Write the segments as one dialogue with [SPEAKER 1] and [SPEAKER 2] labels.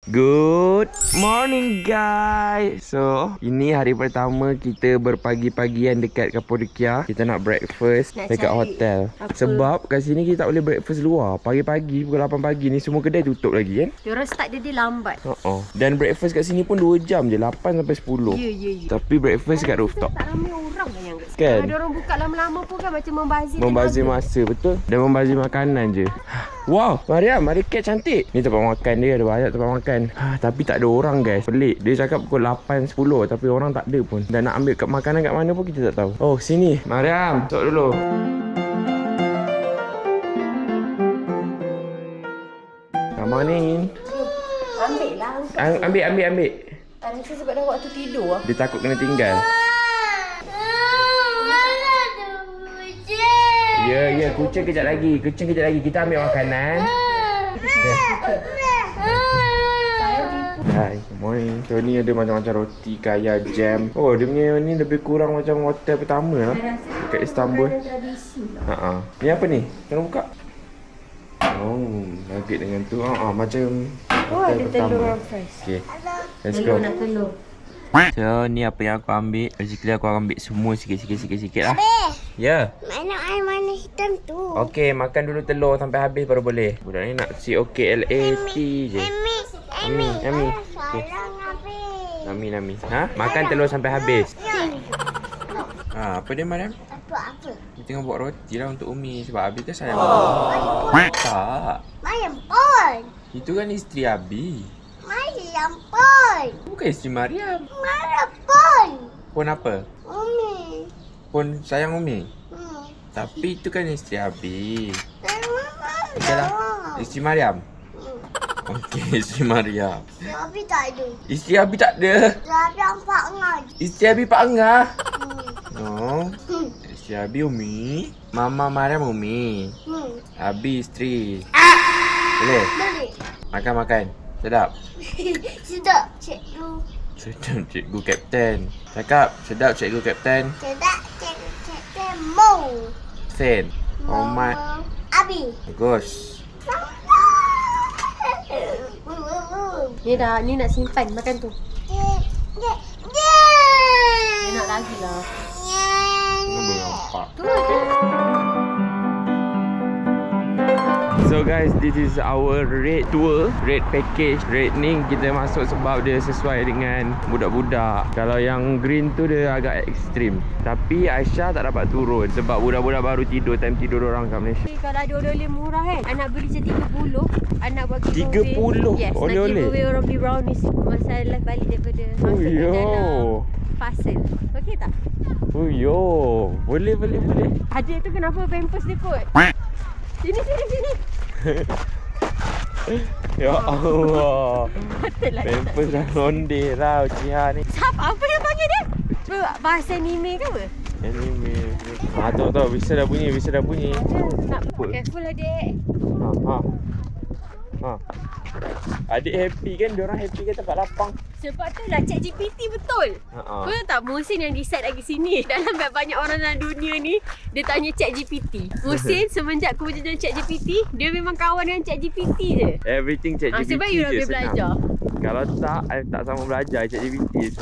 [SPEAKER 1] Good morning guys. So ini hari pertama kita berpagi-pagian dekat Cappadocia. Kita nak breakfast dekat hotel apa? Sebab kat sini kita tak boleh breakfast luar. Pagi-pagi pukul 8 pagi ni semua kedai tutup lagi kan.
[SPEAKER 2] Diorang start dia lambat.
[SPEAKER 1] Dan breakfast kat sini pun 2 jam je, 8 sampai 10.
[SPEAKER 2] Ya.
[SPEAKER 1] Tapi breakfast kat rooftop.
[SPEAKER 2] Tak ramai orang yang kat sini.
[SPEAKER 1] Kan?
[SPEAKER 2] Kalau diorang buka lama-lama pun kan macam
[SPEAKER 1] membazir masa, betul. Dan membazir makanan je. Wow, Mariam, ada kek cantik. Ni tempat makan dia, ada banyak tempat makan. Tapi tak ada orang guys. Pelik. Dia cakap pukul 8, 10 tapi orang tak ada pun. Dan nak ambil makanan kat mana pun kita tak tahu. Oh, sini. Mariam, duduk dulu. Come on in.
[SPEAKER 2] Ambil lah.
[SPEAKER 1] Ambil.
[SPEAKER 2] Rasa sebab dah waktu tidur lah.
[SPEAKER 1] Dia takut kena tinggal. Ya, kucing kejap lagi. Kita ambil makanan. Hai, good morning. So ni ada macam-macam roti, kaya, jam. Oh, dia punya ni lebih kurang macam hotel pertama lah dekat Istanbul. Ni apa ni? Kena buka. Oh, nugget dengan tu. Macam
[SPEAKER 2] ada telur fresh.
[SPEAKER 1] Okay, let's go.
[SPEAKER 2] Nak telur.
[SPEAKER 1] So ni apa yang aku ambil. Basically aku akan ambil semua sikit-sikit lah. Ya.
[SPEAKER 3] Mana air manis hitam tu?
[SPEAKER 1] Okay, makan dulu telur sampai habis baru boleh. Budak ni nak COKLAT je. Ami. Okay. Nami. Makan telur sampai habis. Apa dia Mariam?
[SPEAKER 3] Apa?
[SPEAKER 1] Dia tengah buat roti lah untuk Umi. Sebab Abi kan sayang. Tak.
[SPEAKER 3] Mariam pun.
[SPEAKER 1] Itu kan isteri Abi.
[SPEAKER 3] Mariam pun.
[SPEAKER 1] Bukan isteri Mariam.
[SPEAKER 3] Mariam pun.
[SPEAKER 1] Pun apa?
[SPEAKER 3] Umi.
[SPEAKER 1] Pun sayang Umi. Tapi itu kan isteri Abi. Okey lah. Isteri Mariam. Okey, isteri Mariam.
[SPEAKER 3] Tapi tak ada.
[SPEAKER 1] Isteri Abi tak ada.
[SPEAKER 3] Tapi nampak ngaj.
[SPEAKER 1] Isteri Abi Pak Angah. No. Isteri Abi Umi. Mama Mariam Umi. Abi isteri. Boleh?
[SPEAKER 3] Boleh.
[SPEAKER 1] Makan. Sedap.
[SPEAKER 3] Sedap, cikgu.
[SPEAKER 1] Sedap cikgu Kapten. Cakap, sedap cikgu Kapten.
[SPEAKER 3] Sedap, cikgu Mo.
[SPEAKER 1] Sen. Hormat.
[SPEAKER 3] Abi.
[SPEAKER 1] Bagus.
[SPEAKER 2] Ni nak simpan makan tu. Dia nak lagi lah.
[SPEAKER 1] Ini boleh nampak.
[SPEAKER 2] Tu je.
[SPEAKER 1] So guys, this is our red tour, red package. Red ni kita masuk sebab dia sesuai dengan budak-budak. Kalau yang green tu dia agak ekstrim. Tapi Aisyah tak dapat turun sebab budak-budak baru tidur, time tidur orang kat Malaysia.
[SPEAKER 2] Kalau ada oleh-oleh murah kan, anak beli je 30. Anak buat giveaway.
[SPEAKER 1] 30?
[SPEAKER 2] Yes,
[SPEAKER 1] Oleh-oleh?
[SPEAKER 2] nak giveaway orang beli brownies masa live balik daripada masuk ke dalam parcel. Okey tak?
[SPEAKER 1] Oh yo, boleh.
[SPEAKER 2] Hadiah tu kenapa Pampers dia kot? Sini.
[SPEAKER 1] Ya Allah.
[SPEAKER 2] Betul lah.
[SPEAKER 1] Pampers dah ronde lah Uchiha ni.
[SPEAKER 2] Siapa? Apa yang panggil dia? Bahasa anime ke apa?
[SPEAKER 1] Anime. Tahu. Bisa dah bunyi.
[SPEAKER 2] Nak careful lah dek.
[SPEAKER 1] Adik happy kan? Diorang happy kan tempat lapang.
[SPEAKER 2] Sebab tu lah ChatGPT betul. Kau tahu tak Muhsin yang decide lagi sini. Dalam banyak orang dalam dunia ni, dia tanya ChatGPT. Muhsin semenjak aku berjaya ChatGPT, dia memang kawan dengan ChatGPT je.
[SPEAKER 1] Everything ChatGPT
[SPEAKER 2] sebab you dah boleh belajar.
[SPEAKER 1] Kalau tak sama belajar ChatGPT.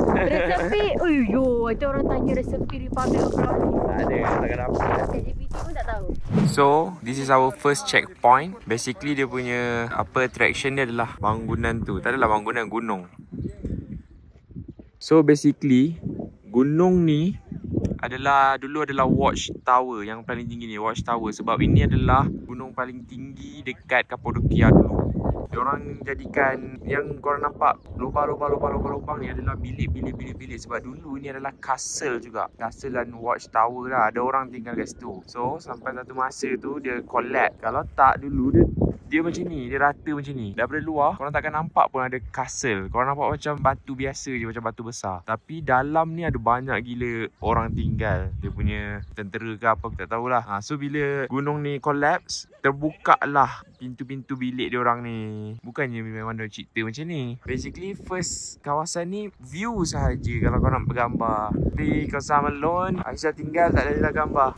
[SPEAKER 2] Resepi, ada orang tanya resepi Republic of Brownies.
[SPEAKER 1] Tak ada, takkan dapat.
[SPEAKER 2] ChatGPT pun tak tahu.
[SPEAKER 1] So, this is our first checkpoint. Basically dia punya attraction dia adalah bangunan tu. Tak adalah bangunan, gunung. So basically gunung ni dulu adalah watch tower yang paling tinggi ni, watch tower. Sebab ini adalah gunung paling tinggi dekat Cappadocia dulu. Diorang jadikan yang korang nampak lubang ni adalah bilik. Sebab dulu ni adalah castle juga. Castle dan watch tower lah. Ada orang tinggal kat situ. So sampai satu masa tu dia collapse. Kalau tak dulu dia macam ni, dia rata macam ni. Daripada luar korang takkan nampak pun ada castle. Korang nampak macam batu biasa je, macam batu besar. Tapi dalam ni ada banyak gila orang tinggal. Dia punya tentera ke apa, aku tak tahulah. So bila gunung ni collapse, terbuka lah pintu-pintu bilik dia orang ni. Bukannya memang ada cerita macam ni. Basically first kawasan ni view sahaja kalau kau nak bergambar. Tapi kalau sama alone, Aisyah tinggal tak ada gambar.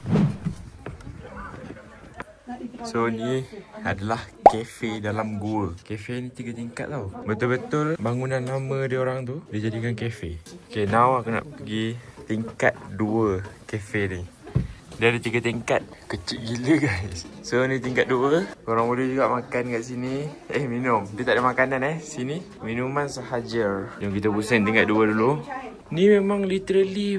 [SPEAKER 1] So ni adalah kafe dalam gua. Kafe ni 3 tingkat tau. Betul-betul bangunan lama dia orang tu dia jadikan kafe. Okay, now aku nak pergi tingkat 2 kafe ni. Dia ada 3 tingkat. Kecil gila guys. So ni tingkat 2. Korang boleh juga makan kat sini. Minum. Dia tak ada makanan sini. Minuman sahaja. Jom kita pusing tingkat 2 dulu. Ni memang literally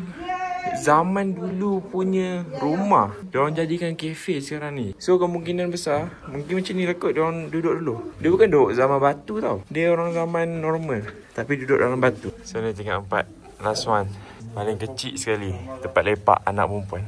[SPEAKER 1] zaman dulu punya rumah. Diorang jadikan kafe sekarang ni. So kemungkinan besar mungkin macam ni lah kot diorang duduk dulu. Dia bukan duduk zaman batu tau. Dia orang zaman normal tapi duduk dalam batu. So ni tingkat 4. Last one. Paling kecil sekali. Tempat lepak anak perempuan.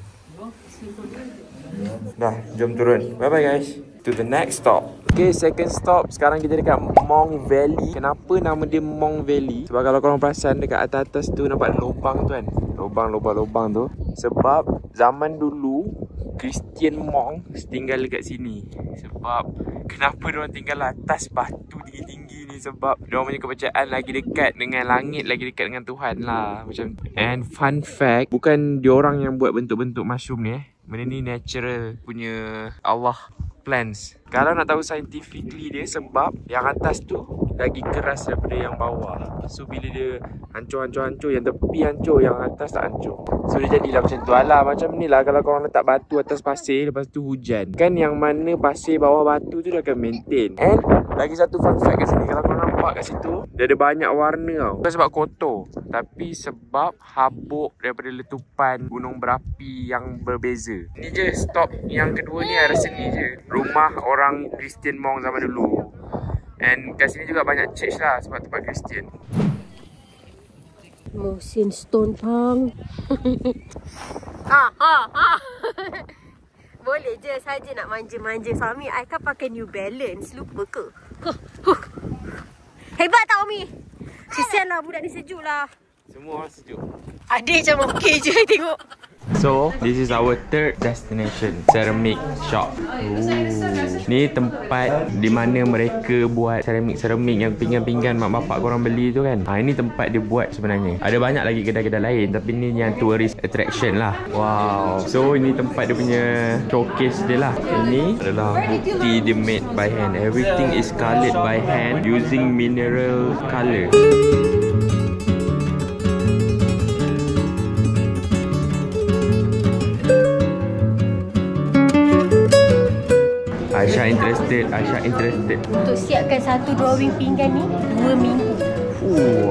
[SPEAKER 1] Dah, jom turun. Bye bye guys. To the next stop. Okay, second stop. Sekarang kita dekat Mong Valley. Kenapa nama dia Mong Valley? Sebab kalau korang perasan dekat atas tu nampak lubang tu kan. Lubang tu. Sebab zaman dulu Christian monk tinggal dekat sini. Sebab kenapa diorang tinggal atas batu tinggi-tinggi ni? Sebab diorang punya kepercayaan lagi dekat dengan langit, lagi dekat dengan Tuhan lah. Macam. And fun fact, bukan diorang yang buat bentuk-bentuk mushroom ni Benda ni natural punya Allah plants. Kalau nak tahu scientifically dia, sebab yang atas tu lagi keras daripada yang bawah. So bila dia hancur, yang tepi hancur, yang atas tak hancur. So dia jadilah macam tu. Alah, macam ni lah kalau korang letak batu atas pasir, lepas tu hujan, kan yang mana pasir bawah batu tu dia akan maintain. And lagi satu fun fact kat sini, kalau korang nampak kat situ, dia ada banyak warna tau. Bukan sebab kotor, tapi sebab habuk daripada letupan gunung berapi yang berbeza. Ni je stop yang kedua ni, rasa ni je rumah orang Christian monk zaman dulu. And kat sini juga banyak church lah sebab tempat Christian.
[SPEAKER 2] Musin stone pang. Boleh je saja nak manja-manja. Suami I kan pakai New Balance. Lupa ke? Hebat tak Umi? Kesian lah budak ni, sejuk lah.
[SPEAKER 1] Semua orang sejuk.
[SPEAKER 2] Adik macam okey je tengok.
[SPEAKER 1] So, this is our third destination, ceramic shop. Ni tempat di mana mereka buat ceramik yang pinggan-pinggan mak bapak korang beli tu kan. Ini tempat dia buat sebenarnya. Ada banyak lagi kedai-kedai lain, tapi ni yang tourist attraction lah. Wow. So, ini tempat dia punya showcase dia lah. Ini adalah bukti dia made by hand. Everything is colored by hand using mineral color. Aisyah interested.
[SPEAKER 2] Untuk siapkan satu drawing pinggan ni 2 minggu.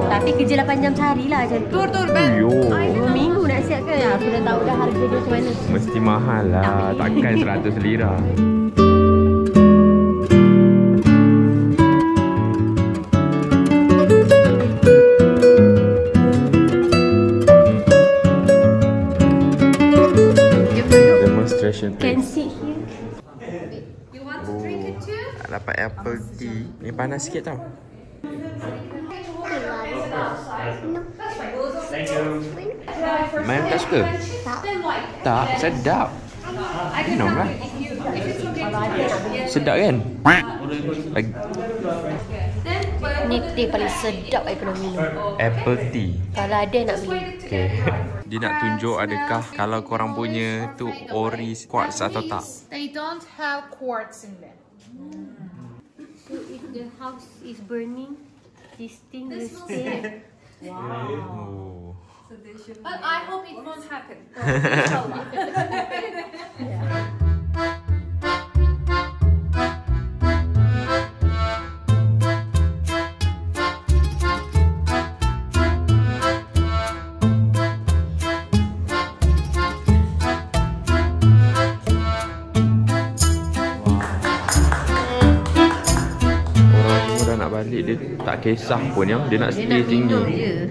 [SPEAKER 2] Tapi kerja 8 jam sehari lah macam tu. Tur bang. 2 minggu nak siapkan. Aku dah tahu dah harga dia macam mana.
[SPEAKER 1] Mesti mahal lah. Takkan 100 lira. Demonstration place.
[SPEAKER 2] Can sit here.
[SPEAKER 1] Dapat apple tea. Ni panas sikit tau. Main tak suka? Tak, sedap. Minum lah. Sedap kan?
[SPEAKER 2] Ni teh paling sedap I pernah minum.
[SPEAKER 1] Apple tea.
[SPEAKER 2] Kalau ada nak beli.
[SPEAKER 1] Okay. Dia nak tunjuk adakah kalau korang punya tu ori quartz atau tak.
[SPEAKER 4] They don't have quartz in them.
[SPEAKER 2] So if the house is burning, this thing will stay.
[SPEAKER 1] Wow.
[SPEAKER 4] But I hope it won't happen.
[SPEAKER 1] Dia tak kisah pun yang dia nak stay tinggi.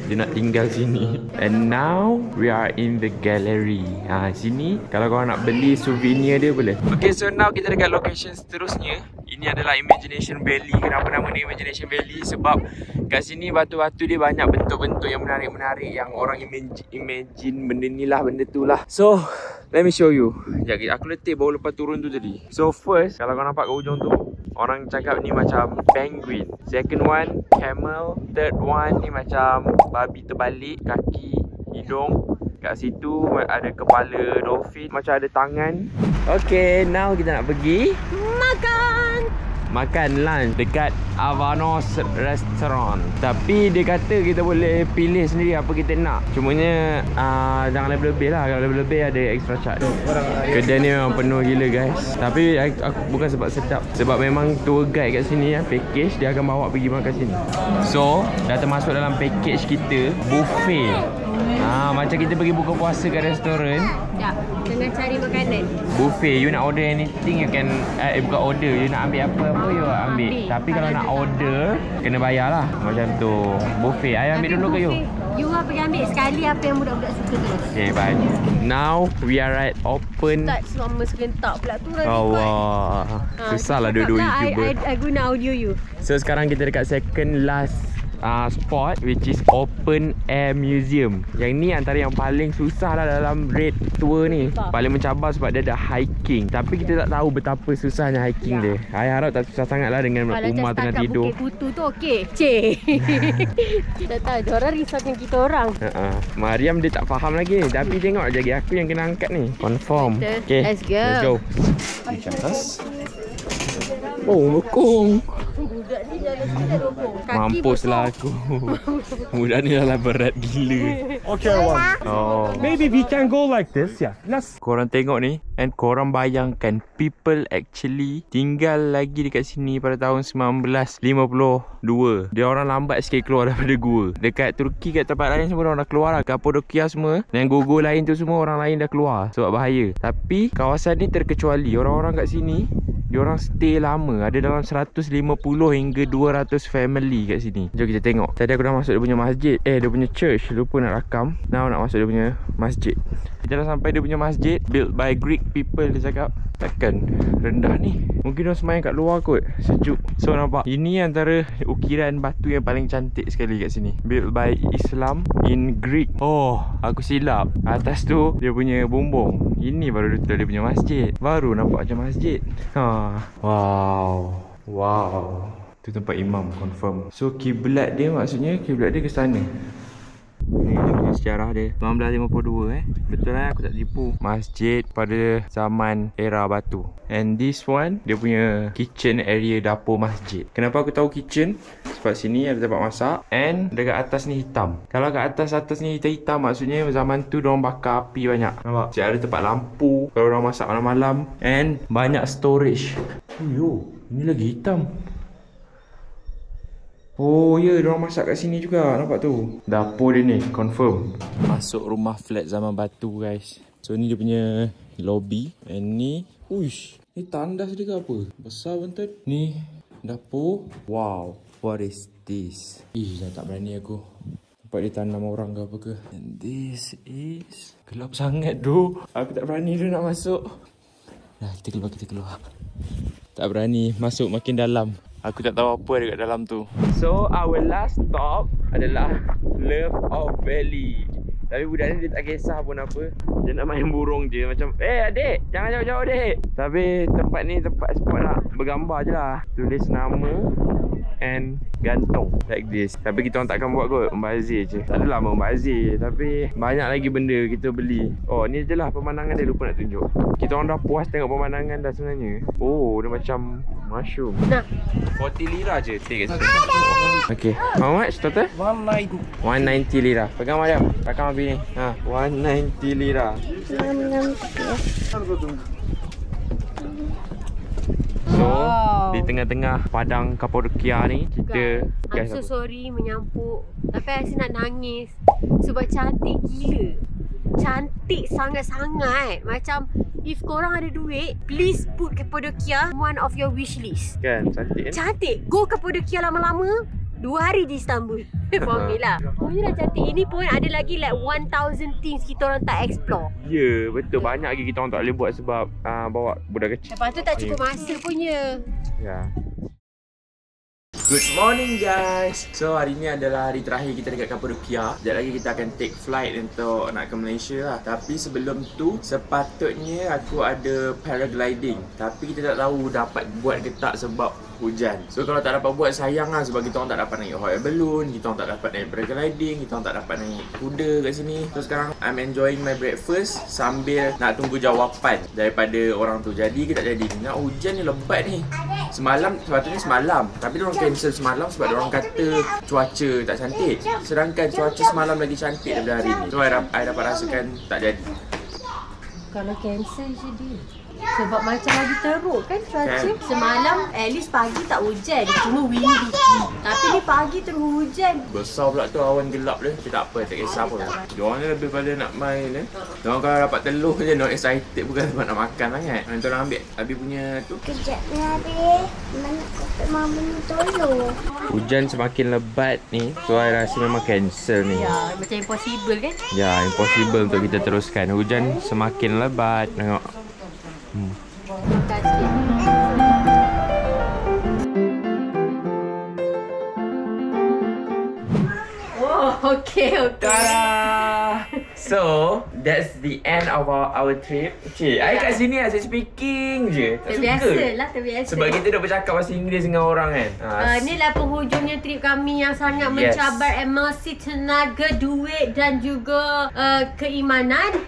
[SPEAKER 1] Dia nak tinggal sini. And now we are in the gallery. Sini kalau korang nak beli souvenir dia boleh. Okay, so now kita dekat location seterusnya. Ini adalah Imagination Valley. Kenapa nama ni Imagination Valley? Sebab kat sini batu-batu dia banyak bentuk-bentuk yang menarik-menarik, yang orang imagine benda ni lah, benda tu lah. So let me show you. Sekejap, aku letih baru lepas turun tu tadi. So first, kalau kau nampak kat ujung tu, orang cakap ni macam penguin. Second one, camel. Third one ni macam babi terbalik, kaki, hidung. Kat situ ada kepala dolphin, macam ada tangan. Okay, now kita nak pergi makan lunch dekat Avanos Restaurant. Tapi dia kata kita boleh pilih sendiri apa kita nak. Cumanya jangan lebih-lebih lah. Kalau lebih-lebih ada extra charge. Kedai ni memang penuh gila guys. Tapi aku bukan sebab sedap, sebab memang tour guide kat sini package dia akan bawa pergi makan sini. So dah termasuk dalam package kita buffet. Macam kita pergi buka puasa kat restoran.
[SPEAKER 2] Tak, tengah cari makanan.
[SPEAKER 1] Buffet, you nak order anything you can bukan order, you nak ambil apa-apa you ambil. Tapi kalau nak order kena bayar lah. Macam tu. Buffet, ayah ambil dulu ke you?
[SPEAKER 2] You pergi ambil sekali apa yang budak-budak suka tu.
[SPEAKER 1] Okay, bye. Now we are at open.
[SPEAKER 2] Tak selama serentak pula tu dah
[SPEAKER 1] Allah. Susah lah dua-dua YouTuber.
[SPEAKER 2] I guna audio you.
[SPEAKER 1] So sekarang kita dekat second last spot, which is open air museum. Yang ni antara yang paling susah lah dalam rate tour ni. Paling mencabar sebab dia ada hiking. Tapi kita tak tahu betapa susahnya hiking dia. I harap tak susah sangat lah dengan Umar tengah tidur.
[SPEAKER 2] Bukit Kutu tu okey. Kita tahu diorang risaukan kita orang.
[SPEAKER 1] Mariam dia tak faham lagi ni. Tapi tengok lagi aku yang kena angkat ni. Confirm. Okay,
[SPEAKER 2] let's go.
[SPEAKER 1] Let's go. Di atas. Oh, lekong.
[SPEAKER 2] Budak ni jalan sini dah lokong.
[SPEAKER 1] Mampuslah aku. Budak ni dah berat gila.
[SPEAKER 5] Okay, one.
[SPEAKER 1] Oh.
[SPEAKER 5] Maybe we can go like this, yeah. Let's.
[SPEAKER 1] Korang tengok ni, and korang bayangkan people actually tinggal lagi dekat sini pada tahun 1952. Dia orang lambat sikit keluar daripada gua. Dekat Turki, kat tempat lain semua orang dah keluar lah. Kapadokia semua, dan gogo lain tu semua orang lain dah keluar sebab bahaya. Tapi kawasan ni terkecuali. Orang-orang kat sini diorang stay lama. Ada dalam 150 hingga 200 family kat sini. Jom kita tengok. Tadi aku dah masuk dia punya masjid. Dia punya church. Lupa nak rakam. Now nak masuk dia punya masjid. Kita dah sampai dia punya masjid. Built by Greek people, dia cakap. Takkan rendah ni. Mungkin diorang semayang kat luar kot. Sejuk. So nampak, ini antara ukiran batu yang paling cantik sekali kat sini. Built by Islam in Greek. Oh, aku silap. Atas tu dia punya bumbung. Ini baru betul dia punya masjid. Baru nampak macam masjid. Wow. Wow. Tu tempat imam confirm. So kiblat dia, maksudnya kiblat dia ke sana. Ni dia punya sejarah dia 1952 Betul lah, aku tak tipu. Masjid pada zaman era batu. And this one, dia punya kitchen area, dapur masjid. Kenapa aku tahu kitchen? Sebab sini ada tempat masak. And dekat atas ni hitam. Kalau kat atas ni hitam-hitam, maksudnya zaman tu diorang bakar api banyak. Nampak? Jadi ada tempat lampu kalau diorang masak malam-malam. And banyak storage. Yo, ini lagi hitam. Oh ya, diorang masak kat sini juga. Nampak tu? Dapur dia ni, confirm. Masuk rumah flat zaman batu guys. So ni dia punya lobby. And ni, uish, ni tandas dia ke apa? Besar betul. Ni dapur. Wow, what is this? Dah tak berani aku. Nampak dia tanam orang ke apa ke. And this is gelap sangat tu. Aku tak berani dia nak masuk. Dah, kita keluar. Tak berani masuk makin dalam. Aku tak tahu apa ada kat dalam tu. So our last stop adalah Love of Valley. Tapi budak ni dia tak kisah pun apa. Dia nak main burung je. Macam, adik, jangan jauh-jauh adik. Tapi tempat ni tempat spot nak bergambar je lah. Tulis nama and gantung like this. Tapi kita orang takkan buat kot, membazir je. Tak adalah membazir, tapi banyak lagi benda kita beli. Oh, ni je lah pemandangan dia, lupa nak tunjuk. Kita orang dah puas tengok pemandangan dah sebenarnya. Oh, dia macam mushroom. Nah, 40 lira je tiket sini. Okay, how much total? 190 lira. Pegang Mariam, rakam habis ni. 190 lira. So, di tengah-tengah padang Kapadokia ni, kita
[SPEAKER 2] I'm so sorry menyampuk. Tapi Aisyah nak nangis. Sebab cantik gila. Cantik sangat-sangat. Macam, if korang ada duit, please put Kapadokia one of your wish list.
[SPEAKER 1] Kan, cantik kan?
[SPEAKER 2] Cantik. Go Kapadokia lama-lama, 2 hari di Istanbul. Okey lah. Pokoknya dah cantik. Ini pun ada lagi like 1000 things kita orang tak explore.
[SPEAKER 1] Ya, betul. Banyak lagi kita orang tak boleh buat sebab bawa budak kecil.
[SPEAKER 2] Lepas tu tak cukup masa punya.
[SPEAKER 1] Ya. Good morning guys. So hari ni adalah hari terakhir kita dekat Cappadocia. Sekejap lagi kita akan take flight untuk nak ke Malaysia lah. Tapi sebelum tu sepatutnya aku ada paragliding. Tapi kita tak tahu dapat buat ke tak sebab hujan. So kalau tak dapat buat sayang lah, sebab kita orang tak dapat naik hot air balloon, kita orang tak dapat naik paragliding, kita orang tak dapat naik kuda kat sini. So sekarang I'm enjoying my breakfast sambil nak tunggu jawapan daripada orang tu. Jadi ke tak jadi. Nak hujan ni lebat ni. Semalam, sepatutnya semalam, tapi diorang cancel semalam sebab diorang kata cuaca tak cantik. Sedangkan cuaca semalam lagi cantik daripada hari ni. So I dapat rasakan tak jadi.
[SPEAKER 2] Kalau cancel je dia. Sebab macam lagi teruk kan cuaca. Semalam at least pagi tak hujan, cuma windy. Tapi ni pagi terus hujan.
[SPEAKER 1] Besar pula tu awan gelap dia. Tapi tak apa, tak kisah pun. Diorang ni lebih pada nak main eh. Diorang kalau dapat telur je, diorang excited bukan sebab nak makan sangat. Nanti diorang ambil Abi punya tu.
[SPEAKER 3] Kejap ni Abi. Mana kotak mama ni tolong.
[SPEAKER 1] Hujan semakin lebat ni. So I rasa memang cancel ni.
[SPEAKER 2] Ya, macam impossible kan?
[SPEAKER 1] Ya, impossible untuk kita teruskan. Hujan semakin lebat. Tengok.
[SPEAKER 2] Makan sikit. Oh, okay.
[SPEAKER 1] Ta-da! So, that's the end of our trip. Cik, I kat sini asyik speaking je. Tak suka.
[SPEAKER 2] Terbiasa.
[SPEAKER 1] Sebab kita dah bercakap bahasa Inggeris dengan orang kan.
[SPEAKER 2] Inilah penghujungnya trip kami yang sangat mencabar emosi, tenaga, duit dan juga keimanan.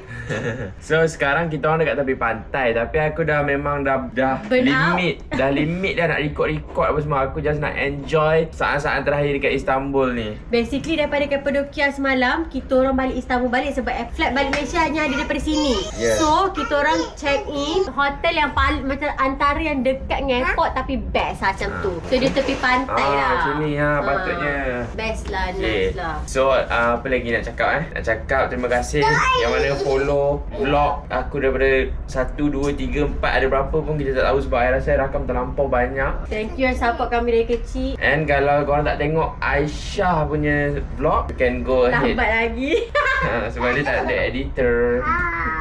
[SPEAKER 1] So sekarang kita orang dekat tepi pantai. Tapi aku dah memang dah limit. Dah limit dah nak record apa semua. Aku just nak enjoy saat-saat terakhir dekat Istanbul ni.
[SPEAKER 2] Basically daripada Cappadocia semalam, kita orang balik Istanbul balik sebab flight balik Malaysia hanya ada daripada sini. So kita orang check in hotel yang macam antara yang dekat dengan airport tapi best macam tu. So dia tepi pantai lah.
[SPEAKER 1] Sini patutnya.
[SPEAKER 2] Best lah, nice lah.
[SPEAKER 1] So apa lagi nak cakap Nak cakap terima kasih yang mana follow vlog aku daripada 1, 2, 3, 4 ada berapa pun kita tak tahu sebab I rasa rakam terlampau banyak.
[SPEAKER 2] Thank you yang support kami dari kecil.
[SPEAKER 1] And kalau korang tak tengok Aisyah punya vlog, you can go ahead.
[SPEAKER 2] Lambat lagi.
[SPEAKER 1] Sebab dia tak ada editor.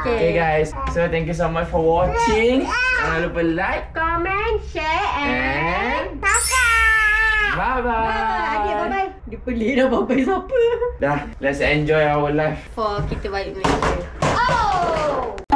[SPEAKER 1] Okay guys, so thank you so much for watching. Jangan lupa like,
[SPEAKER 2] comment, share and
[SPEAKER 1] bye-bye.
[SPEAKER 2] Adik bye-bye. Dia pelik dah bye-bye siapa.
[SPEAKER 1] Dah, let's enjoy our life.
[SPEAKER 2] For kita balik Malaysia. Oh!